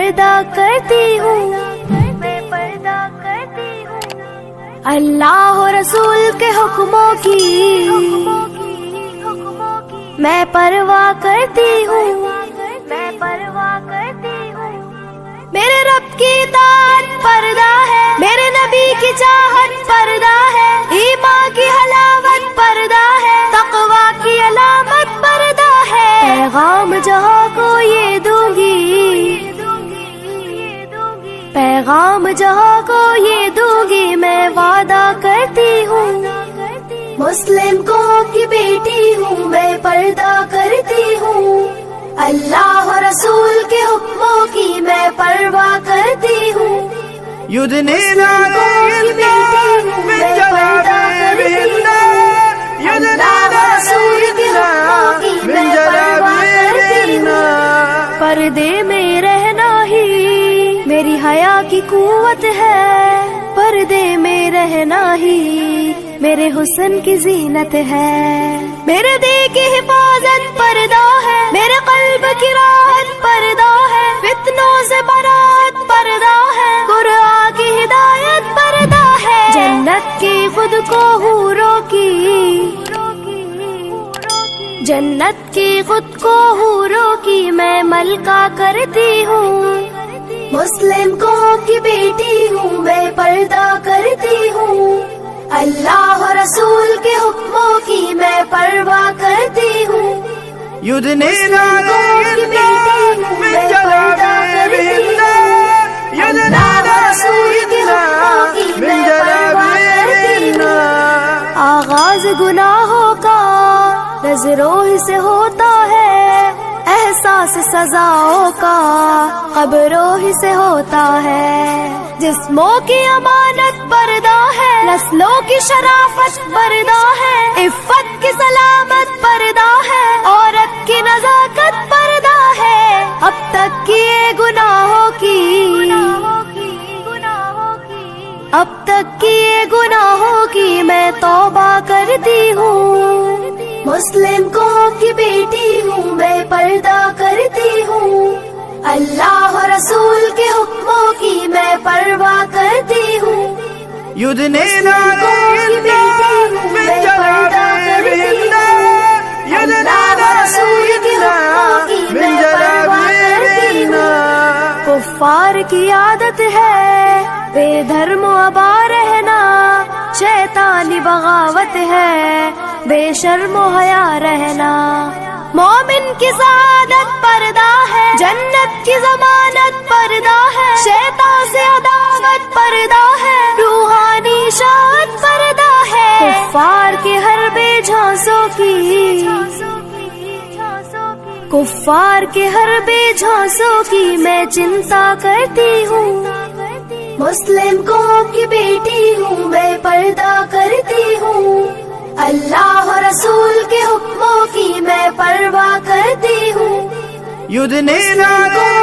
پردہ کرتی ہوں، میں پردہ کرتی ہوں، اللہ و رسول کے حکموں کی میں پرواہ کرتی ہوں، میں پرواہ کرتی ہوں، میرے رب کی اطاعت پردہ ہے، میرے نبی کی چاہت پردہ ہے، ایمان کی حلاوت پردہ ہے، تقوی کی علامت پردہ ہے، پیغام جہاں کو یہ دوں گی، پیغام جہاں کو یہ دوں گی، میں وعدہ کرتی ہوں، مسلم قوم کی بیٹی ہوں، میں پردہ کرتی ہوں، اللہ و رسول کے حکموں کی میں پرواہ کرتی ہوں، يدنين عليهن من جلابيبهن يدنين عليهن من جلابيبهن پردے میں رہنا ہی میری حیا کی قوت ہے، پردے میں رہنا ہی میرے حسن کی زینت ہے، میرے دل کی حفاظت پردہ ہے، میرے قلب کی راحت پردہ ہے، فتنوں سے برات پردہ ہے، قرآن کی ہدایت پردہ ہے، جنت کی خود کو حوروں کی، جنت کی خود کو حوروں کی میں ملکہ کرتی ہوں، مسلم قوم کی بیٹی ہوں، میں پردہ کرتی ہوں، اللہ و رسول کے حکموں کی میں پرواہ کرتی ہوں، يدنين عليهن من جلابيبهن يدنين عليهن من جلابيبهن آغاز گناہوں کا نظروں ہی سے ہوتا ہے، احساس سزاؤں کا قبروں ہی سے ہوتا ہے، جسموں کی امانت پردہ ہے، نسلوں کی شرافت پردہ ہے، عفت کی سلامت پردہ ہے، عورت کی نزاکت پردہ ہے، اب تک کیے گناہوں کی، اب تک کیے گناہوں کی میں توبہ کرتی ہوں، مسلم قوم کی بیٹی ہوں، میں پردہ کرتی ہوں، اللہ و رسول کے حکموں کی میں پرواہ کرتی ہوں، يدنين عليهن من جلابيبهن يدنين عليهن من جلابيبهن کفار کی عادت ہے بے دھرم و ابا رہنا، شیطانی بغاوت ہے بے شرم و حیا رہنا، مومن کی سعادت پردہ ہے، جنت کی ضمانت پردہ ہے، شیطان سے عداوت پردہ ہے، روحانی شاد پردہ ہے، کفار کے ہر بے جھانسوں کی، کفار کے ہر بے جھانسوں کی میں چنتا کرتی ہوں، مسلم قوم کی بیٹی ہوں، میں پردہ کرتی ہوں، اللہ و رسول کے حکموں کی میں پرواہ کرتی ہوں، يدنين عليهن